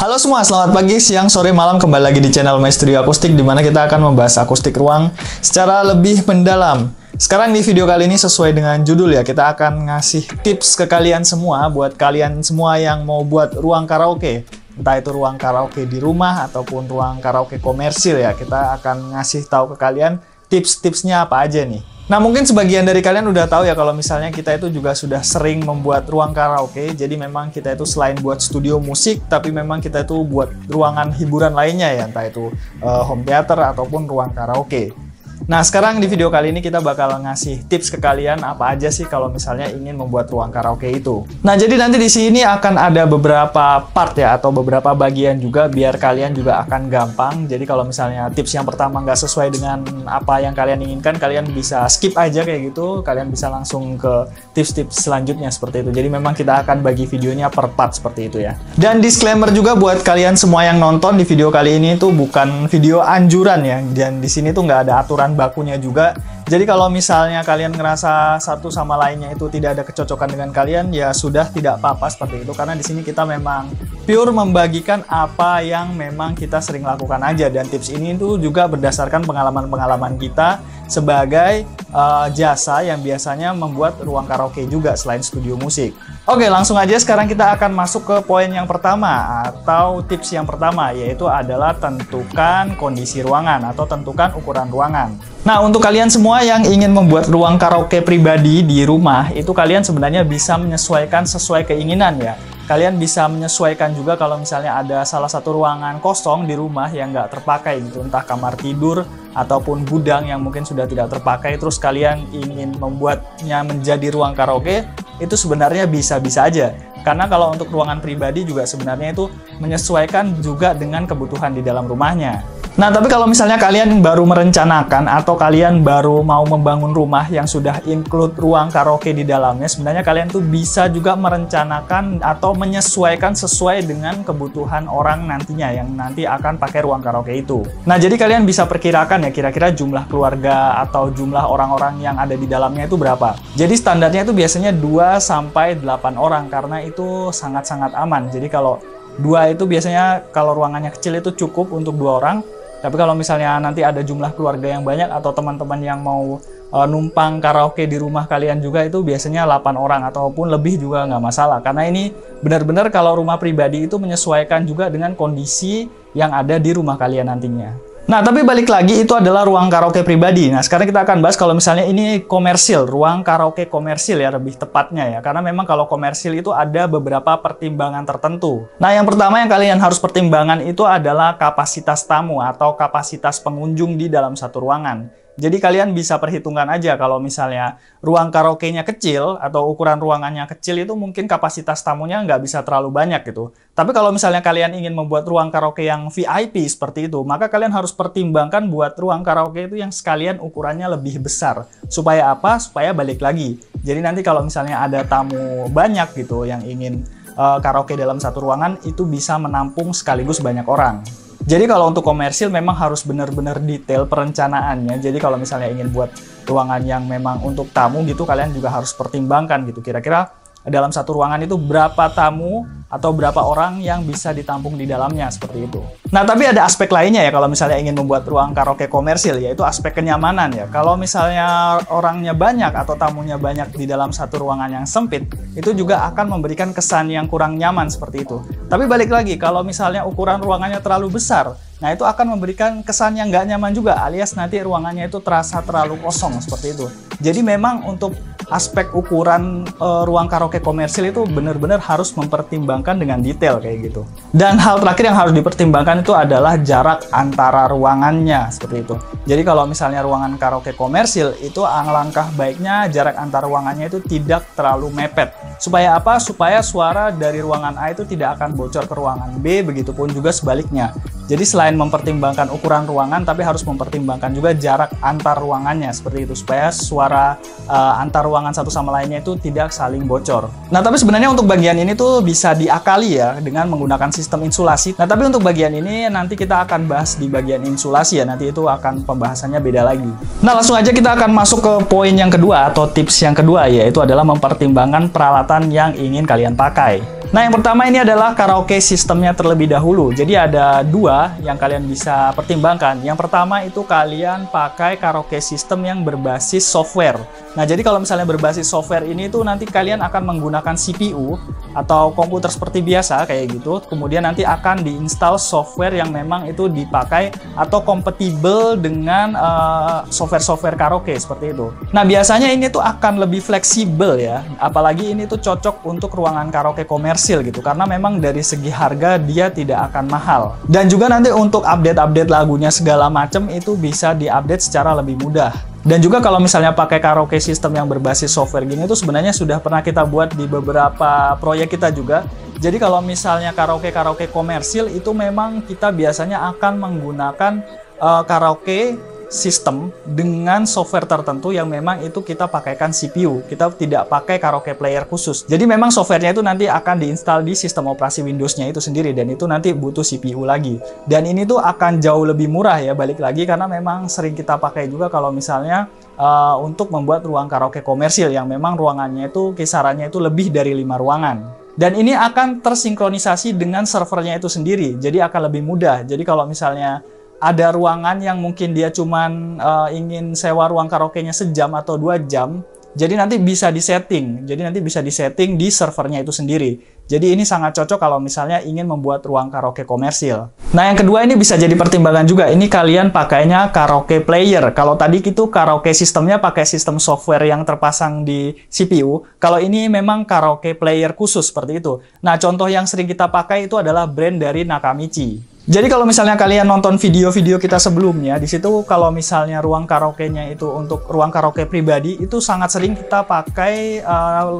Halo semua, selamat pagi, siang, sore, malam. Kembali lagi di channel My Studio Akustik, di mana kita akan membahas akustik ruang secara lebih mendalam. Sekarang di video kali ini sesuai dengan judul ya, kita akan ngasih tips ke kalian semua, buat kalian semua yang mau buat ruang karaoke. Entah itu ruang karaoke di rumah ataupun ruang karaoke komersil ya, kita akan ngasih tahu ke kalian tips-tipsnya apa aja nih. Nah, mungkin sebagian dari kalian udah tahu ya kalau misalnya kita itu juga sudah sering membuat ruang karaoke. Jadi memang kita itu selain buat studio musik, tapi memang kita itu buat ruangan hiburan lainnya ya, entah itu home theater ataupun ruang karaoke. Nah, sekarang di video kali ini kita bakal ngasih tips ke kalian apa aja sih kalau misalnya ingin membuat ruang karaoke itu. Nah, jadi nanti di sini akan ada beberapa part ya, atau beberapa bagian juga biar kalian juga akan gampang. Jadi kalau misalnya tips yang pertama nggak sesuai dengan apa yang kalian inginkan, kalian bisa skip aja kayak gitu. Kalian bisa langsung ke tips-tips selanjutnya seperti itu. Jadi memang kita akan bagi videonya per part seperti itu ya. Dan disclaimer juga buat kalian semua yang nonton di video kali ini tuh bukan video anjuran ya. Dan di sini tuh nggak ada aturan bakunya juga. Jadi kalau misalnya kalian ngerasa satu sama lainnya itu tidak ada kecocokan dengan kalian, ya sudah, tidak apa-apa seperti itu. Karena di sini kita memang pure membagikan apa yang memang kita sering lakukan aja. Dan tips ini tuh juga berdasarkan pengalaman-pengalaman kita sebagai jasa yang biasanya membuat ruang karaoke juga selain studio musik. Oke, langsung aja sekarang kita akan masuk ke poin yang pertama atau tips yang pertama, yaitu adalah tentukan kondisi ruangan atau tentukan ukuran ruangan. Nah, untuk kalian semua yang ingin membuat ruang karaoke pribadi di rumah, itu kalian sebenarnya bisa menyesuaikan sesuai keinginan ya. Kalian bisa menyesuaikan juga kalau misalnya ada salah satu ruangan kosong di rumah yang nggak terpakai gitu, entah kamar tidur ataupun gudang yang mungkin sudah tidak terpakai, terus kalian ingin membuatnya menjadi ruang karaoke, itu sebenarnya bisa-bisa aja. Karena kalau untuk ruangan pribadi juga sebenarnya itu menyesuaikan juga dengan kebutuhan di dalam rumahnya. Nah, tapi kalau misalnya kalian baru merencanakan atau kalian baru mau membangun rumah yang sudah include ruang karaoke di dalamnya, sebenarnya kalian tuh bisa juga merencanakan atau menyesuaikan sesuai dengan kebutuhan orang nantinya yang nanti akan pakai ruang karaoke itu. Nah, jadi kalian bisa perkirakan ya kira-kira jumlah keluarga atau jumlah orang-orang yang ada di dalamnya itu berapa. Jadi standarnya itu biasanya 2-8 orang karena itu sangat-sangat aman. Jadi kalau 2 itu biasanya kalau ruangannya kecil itu cukup untuk 2 orang. Tapi kalau misalnya nanti ada jumlah keluarga yang banyak atau teman-teman yang mau numpang karaoke di rumah kalian juga, itu biasanya 8 orang ataupun lebih juga nggak masalah. Karena ini benar-benar kalau rumah pribadi itu menyesuaikan juga dengan kondisi yang ada di rumah kalian nantinya. Nah, tapi balik lagi itu adalah ruang karaoke pribadi. Nah, sekarang kita akan bahas kalau misalnya ini komersil, ruang karaoke komersil ya lebih tepatnya ya. Karena memang kalau komersil itu ada beberapa pertimbangan tertentu. Nah, yang pertama yang kalian harus pertimbangkan itu adalah kapasitas tamu atau kapasitas pengunjung di dalam satu ruangan. Jadi kalian bisa perhitungkan aja kalau misalnya ruang karaoke-nya kecil atau ukuran ruangannya kecil itu mungkin kapasitas tamunya nggak bisa terlalu banyak gitu. Tapi kalau misalnya kalian ingin membuat ruang karaoke yang VIP seperti itu, maka kalian harus pertimbangkan buat ruang karaoke itu yang sekalian ukurannya lebih besar. Supaya apa? Supaya balik lagi. Jadi nanti kalau misalnya ada tamu banyak gitu yang ingin karaoke dalam satu ruangan, itu bisa menampung sekaligus banyak orang. Jadi kalau untuk komersil memang harus benar-benar detail perencanaannya. Jadi kalau misalnya ingin buat ruangan yang memang untuk tamu gitu, kalian juga harus pertimbangkan gitu. Kira-kira dalam satu ruangan itu berapa tamu atau berapa orang yang bisa ditampung di dalamnya, seperti itu. Nah, tapi ada aspek lainnya ya kalau misalnya ingin membuat ruang karaoke komersil, yaitu aspek kenyamanan ya. Kalau misalnya orangnya banyak atau tamunya banyak di dalam satu ruangan yang sempit, itu juga akan memberikan kesan yang kurang nyaman seperti itu. Tapi balik lagi, kalau misalnya ukuran ruangannya terlalu besar, nah itu akan memberikan kesan yang nggak nyaman juga, alias nanti ruangannya itu terasa terlalu kosong seperti itu. Jadi memang untuk aspek ukuran ruang karaoke komersil itu benar-benar harus mempertimbangkan dengan detail kayak gitu. Dan hal terakhir yang harus dipertimbangkan itu adalah jarak antara ruangannya seperti itu. Jadi kalau misalnya ruangan karaoke komersil itu alangkah baiknya jarak antar ruangannya itu tidak terlalu mepet. Supaya apa? Supaya suara dari ruangan A itu tidak akan bocor ke ruangan B, begitupun juga sebaliknya. Jadi selain mempertimbangkan ukuran ruangan, tapi harus mempertimbangkan juga jarak antar ruangannya seperti itu, supaya suara antar ruangan satu sama lainnya itu tidak saling bocor. Nah, tapi sebenarnya untuk bagian ini tuh bisa diakali ya dengan menggunakan sistem insulasi. Nah, tapi untuk bagian ini nanti kita akan bahas di bagian insulasi ya, nanti itu akan pembahasannya beda lagi. Nah, langsung aja kita akan masuk ke poin yang kedua atau tips yang kedua, yaitu adalah mempertimbangkan peralatan yang ingin kalian pakai. Nah, yang pertama ini adalah karaoke sistemnya terlebih dahulu. Jadi ada dua yang kalian bisa pertimbangkan. Yang pertama itu kalian pakai karaoke sistem yang berbasis software. Nah, jadi kalau misalnya berbasis software ini tuh nanti kalian akan menggunakan CPU atau komputer seperti biasa kayak gitu. Kemudian nanti akan diinstal software yang memang itu dipakai atau kompatibel dengan software-software karaoke seperti itu. Nah, biasanya ini tuh akan lebih fleksibel ya. Apalagi ini tuh cocok untuk ruangan karaoke komersil gitu. Karena memang dari segi harga dia tidak akan mahal. Dan juga nanti untuk update-update lagunya segala macam itu bisa diupdate secara lebih mudah. Dan juga kalau misalnya pakai karaoke sistem yang berbasis software gini itu sebenarnya sudah pernah kita buat di beberapa proyek kita juga. Jadi kalau misalnya karaoke komersil itu memang kita biasanya akan menggunakan karaoke sistem dengan software tertentu yang memang itu kita pakaikan CPU. Kita tidak pakai karaoke player khusus. Jadi memang softwarenya itu nanti akan diinstal di sistem operasi Windows-nya itu sendiri dan itu nanti butuh CPU lagi. Dan ini tuh akan jauh lebih murah ya, balik lagi karena memang sering kita pakai juga kalau misalnya untuk membuat ruang karaoke komersil yang memang ruangannya itu kisarannya itu lebih dari 5 ruangan. Dan ini akan tersinkronisasi dengan servernya itu sendiri. Jadi akan lebih mudah. Jadi kalau misalnya ada ruangan yang mungkin dia cuman ingin sewa ruang karaoke-nya sejam atau 2 jam, jadi nanti bisa disetting. Jadi nanti bisa disetting di servernya itu sendiri. Jadi ini sangat cocok kalau misalnya ingin membuat ruang karaoke komersil. Nah, yang kedua ini bisa jadi pertimbangan juga. Ini kalian pakainya karaoke player. Kalau tadi itu karaoke sistemnya pakai sistem software yang terpasang di CPU. Kalau ini memang karaoke player khusus seperti itu. Nah, contoh yang sering kita pakai itu adalah brand dari Nakamichi. Jadi kalau misalnya kalian nonton video-video kita sebelumnya, di situ kalau misalnya ruang karaoke-nya itu untuk ruang karaoke pribadi, itu sangat sering kita pakai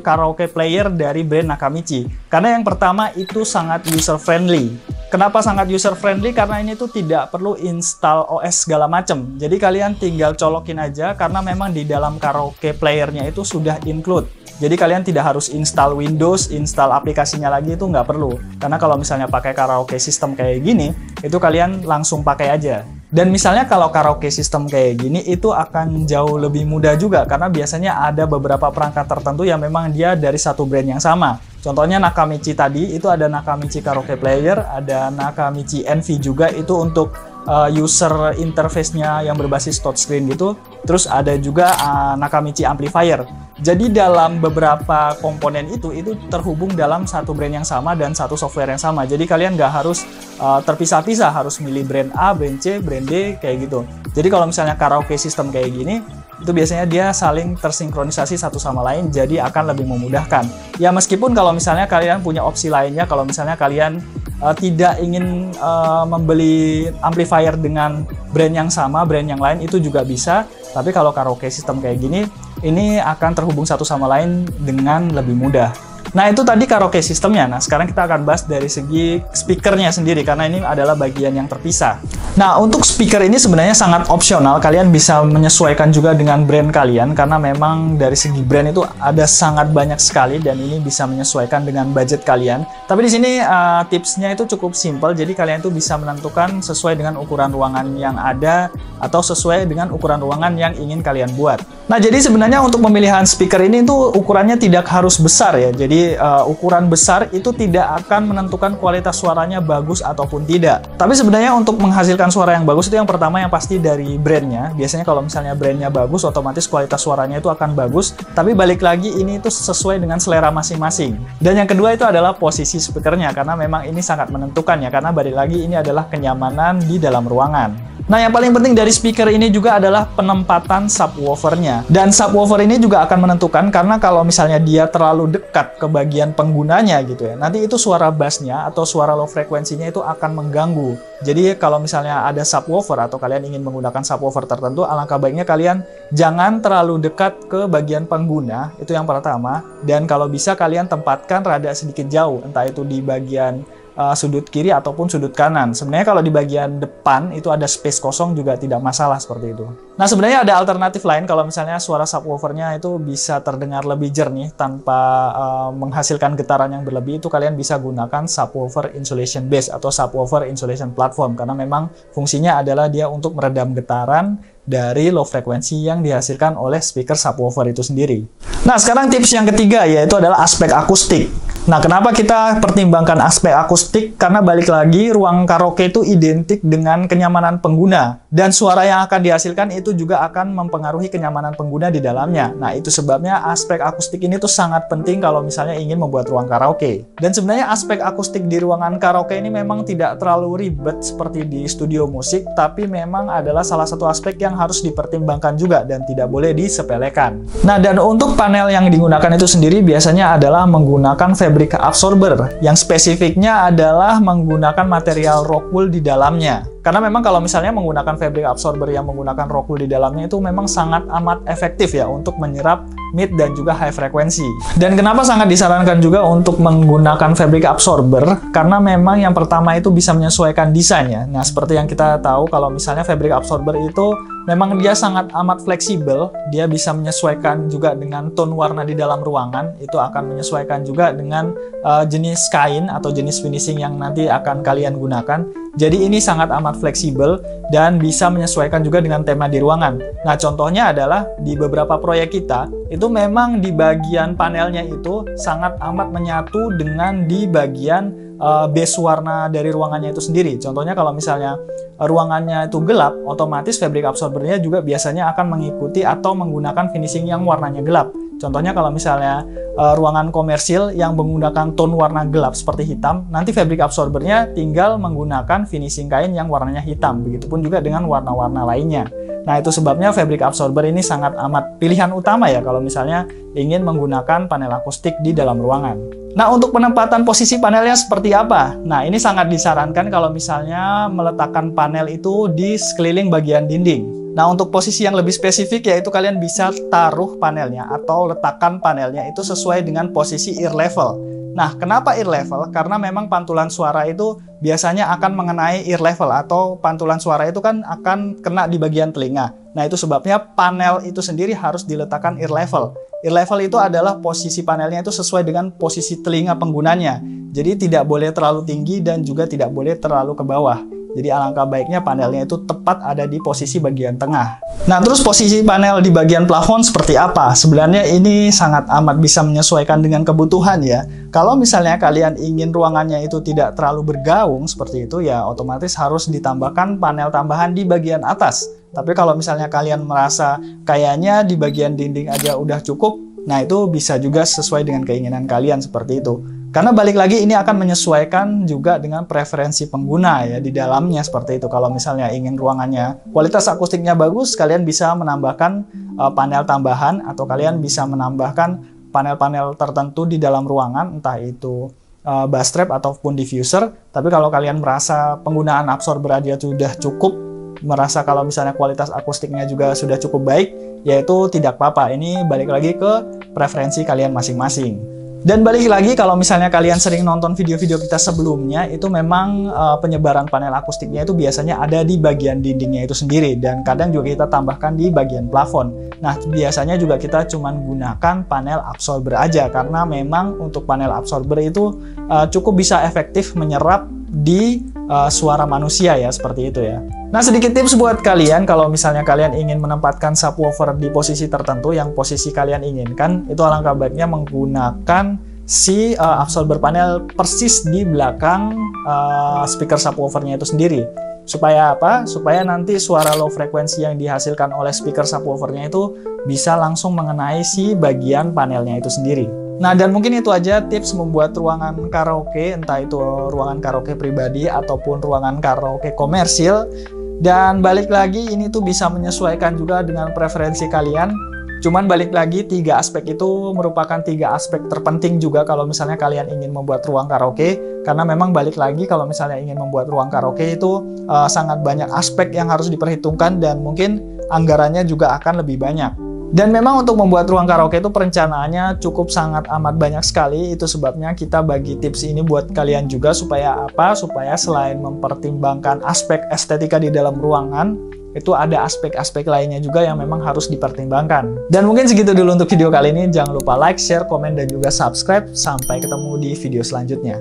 karaoke player dari brand Nakamichi. Karena yang pertama itu sangat user-friendly. Kenapa sangat user-friendly? Karena ini tuh tidak perlu install OS segala macam. Jadi kalian tinggal colokin aja, karena memang di dalam karaoke player-nya itu sudah include. Jadi kalian tidak harus install Windows, install aplikasinya lagi, itu nggak perlu. Karena kalau misalnya pakai karaoke sistem kayak gini, itu kalian langsung pakai aja. Dan misalnya kalau karaoke sistem kayak gini, itu akan jauh lebih mudah juga. Karena biasanya ada beberapa perangkat tertentu yang memang dia dari satu brand yang sama. Contohnya Nakamichi tadi, itu ada Nakamichi Karaoke Player, ada Nakamichi Envy juga, itu untuk user interface-nya yang berbasis touchscreen gitu. Terus ada juga Nakamichi Amplifier. Jadi dalam beberapa komponen itu terhubung dalam satu brand yang sama dan satu software yang sama. Jadi kalian nggak harus terpisah-pisah, harus milih brand A, brand C, brand D, kayak gitu. Jadi kalau misalnya karaoke sistem kayak gini, itu biasanya dia saling tersinkronisasi satu sama lain, jadi akan lebih memudahkan. Ya meskipun kalau misalnya kalian punya opsi lainnya, kalau misalnya kalian tidak ingin membeli amplifier dengan brand yang sama, brand yang lain, itu juga bisa. Tapi kalau karaoke sistem kayak gini, ini akan terhubung satu sama lain dengan lebih mudah. Nah, itu tadi karaoke sistemnya. Nah, sekarang kita akan bahas dari segi speakernya sendiri, karena ini adalah bagian yang terpisah. Nah, untuk speaker ini sebenarnya sangat opsional. Kalian bisa menyesuaikan juga dengan brand kalian, karena memang dari segi brand itu ada sangat banyak sekali, dan ini bisa menyesuaikan dengan budget kalian. Tapi di sini tipsnya itu cukup simple, jadi kalian itu bisa menentukan sesuai dengan ukuran ruangan yang ada, atau sesuai dengan ukuran ruangan yang ingin kalian buat. Nah, jadi sebenarnya untuk pemilihan speaker ini tuh ukurannya tidak harus besar ya. Jadi ukuran besar itu tidak akan menentukan kualitas suaranya bagus ataupun tidak. Tapi sebenarnya untuk menghasilkan suara yang bagus itu yang pertama yang pasti dari brandnya. Biasanya kalau misalnya brandnya bagus, otomatis kualitas suaranya itu akan bagus. Tapi balik lagi ini itu sesuai dengan selera masing-masing. Dan yang kedua itu adalah posisi speakernya, karena memang ini sangat menentukan ya. Karena balik lagi ini adalah kenyamanan di dalam ruangan. Nah, yang paling penting dari speaker ini juga adalah penempatan subwoofernya. Dan subwoofer ini juga akan menentukan, karena kalau misalnya dia terlalu dekat ke bagian penggunanya gitu ya, nanti itu suara bassnya atau suara low frekuensinya itu akan mengganggu. Jadi kalau misalnya ada subwoofer atau kalian ingin menggunakan subwoofer tertentu, alangkah baiknya kalian jangan terlalu dekat ke bagian pengguna, itu yang pertama. Dan kalau bisa kalian tempatkan rada sedikit jauh, entah itu di bagian sudut kiri ataupun sudut kanan. Sebenarnya kalau di bagian depan itu ada space kosong juga tidak masalah seperti itu. Nah, sebenarnya ada alternatif lain kalau misalnya suara subwoofernya itu bisa terdengar lebih jernih tanpa menghasilkan getaran yang berlebih, itu kalian bisa gunakan subwoofer insulation base atau subwoofer insulation platform, karena memang fungsinya adalah dia untuk meredam getaran dari low frekuensi yang dihasilkan oleh speaker subwoofer itu sendiri. Nah, sekarang tips yang ketiga yaitu adalah aspek akustik. Nah, kenapa kita pertimbangkan aspek akustik? Karena balik lagi, ruang karaoke itu identik dengan kenyamanan pengguna. Dan suara yang akan dihasilkan itu juga akan mempengaruhi kenyamanan pengguna di dalamnya. Nah, itu sebabnya aspek akustik ini tuh sangat penting kalau misalnya ingin membuat ruang karaoke. Dan sebenarnya aspek akustik di ruangan karaoke ini memang tidak terlalu ribet seperti di studio musik, tapi memang adalah salah satu aspek yang harus dipertimbangkan juga dan tidak boleh disepelekan. Nah, dan untuk panel yang digunakan itu sendiri biasanya adalah menggunakan fabric absorber yang spesifiknya adalah menggunakan material rock wool di dalamnya. Karena memang kalau misalnya menggunakan fabric absorber yang menggunakan rock wool di dalamnya itu memang sangat amat efektif ya untuk menyerap mid dan juga high frekuensi. Dan kenapa sangat disarankan juga untuk menggunakan fabric absorber? Karena memang yang pertama itu bisa menyesuaikan desainnya. Nah, seperti yang kita tahu kalau misalnya fabric absorber itu memang dia sangat amat fleksibel, dia bisa menyesuaikan juga dengan tone warna di dalam ruangan, itu akan menyesuaikan juga dengan jenis kain atau jenis finishing yang nanti akan kalian gunakan. Jadi ini sangat amat fleksibel dan bisa menyesuaikan juga dengan tema di ruangan. Nah, contohnya adalah di beberapa proyek kita, itu memang di bagian panelnya itu sangat amat menyatu dengan di bagian base warna dari ruangannya itu sendiri. Contohnya kalau misalnya ruangannya itu gelap, otomatis fabric absorbernya juga biasanya akan mengikuti atau menggunakan finishing yang warnanya gelap. Contohnya kalau misalnya ruangan komersil yang menggunakan tone warna gelap seperti hitam, nanti fabric absorbernya tinggal menggunakan finishing kain yang warnanya hitam. Begitupun juga dengan warna-warna lainnya. Nah, itu sebabnya fabric absorber ini sangat amat pilihan utama ya kalau misalnya ingin menggunakan panel akustik di dalam ruangan. Nah, untuk penempatan posisi panelnya seperti apa? Nah, ini sangat disarankan kalau misalnya meletakkan panel itu di sekeliling bagian dinding. Nah, untuk posisi yang lebih spesifik yaitu kalian bisa taruh panelnya atau letakkan panelnya itu sesuai dengan posisi ear level. Nah, kenapa ear level? Karena memang pantulan suara itu biasanya akan mengenai ear level atau pantulan suara itu kan akan kena di bagian telinga. Nah, itu sebabnya panel itu sendiri harus diletakkan ear level. Ear level itu adalah posisi panelnya itu sesuai dengan posisi telinga penggunanya. Jadi tidak boleh terlalu tinggi dan juga tidak boleh terlalu ke bawah. Jadi alangkah baiknya panelnya itu tepat ada di posisi bagian tengah. Nah, terus posisi panel di bagian plafon seperti apa? Sebenarnya ini sangat amat bisa menyesuaikan dengan kebutuhan ya. Kalau misalnya kalian ingin ruangannya itu tidak terlalu bergaung seperti itu ya otomatis harus ditambahkan panel tambahan di bagian atas. Tapi kalau misalnya kalian merasa kayaknya di bagian dinding aja udah cukup, nah itu bisa juga sesuai dengan keinginan kalian seperti itu. Karena balik lagi ini akan menyesuaikan juga dengan preferensi pengguna ya di dalamnya seperti itu. Kalau misalnya ingin ruangannya kualitas akustiknya bagus, kalian bisa menambahkan panel tambahan atau kalian bisa menambahkan panel-panel tertentu di dalam ruangan, entah itu bass trap ataupun diffuser. Tapi kalau kalian merasa penggunaan absorber aja sudah cukup, merasa kalau misalnya kualitas akustiknya juga sudah cukup baik, yaitu tidak apa-apa. Ini balik lagi ke preferensi kalian masing-masing. Dan balik lagi kalau misalnya kalian sering nonton video-video kita sebelumnya, itu memang penyebaran panel akustiknya itu biasanya ada di bagian dindingnya itu sendiri dan kadang juga kita tambahkan di bagian plafon. Nah, biasanya juga kita cuman gunakan panel absorber aja karena memang untuk panel absorber itu cukup bisa efektif menyerap di suara manusia ya, seperti itu ya. Nah, sedikit tips buat kalian kalau misalnya kalian ingin menempatkan subwoofer di posisi tertentu yang posisi kalian inginkan, itu alangkah baiknya menggunakan si absorber panel persis di belakang speaker subwoofernya itu sendiri. Supaya apa? Supaya nanti suara low frekuensi yang dihasilkan oleh speaker subwoofernya itu bisa langsung mengenai si bagian panelnya itu sendiri. Nah, dan mungkin itu aja tips membuat ruangan karaoke, entah itu ruangan karaoke pribadi ataupun ruangan karaoke komersil. Dan balik lagi, ini tuh bisa menyesuaikan juga dengan preferensi kalian. Cuman balik lagi, 3 aspek itu merupakan 3 aspek terpenting juga kalau misalnya kalian ingin membuat ruang karaoke. Karena memang balik lagi, kalau misalnya ingin membuat ruang karaoke itu sangat banyak aspek yang harus diperhitungkan dan mungkin anggarannya juga akan lebih banyak. Dan memang untuk membuat ruang karaoke itu perencanaannya cukup sangat amat banyak sekali. Itu sebabnya kita bagi tips ini buat kalian juga supaya apa? Supaya selain mempertimbangkan aspek estetika di dalam ruangan, itu ada aspek-aspek lainnya juga yang memang harus dipertimbangkan. Dan mungkin segitu dulu untuk video kali ini. Jangan lupa like, share, komen, dan juga subscribe. Sampai ketemu di video selanjutnya.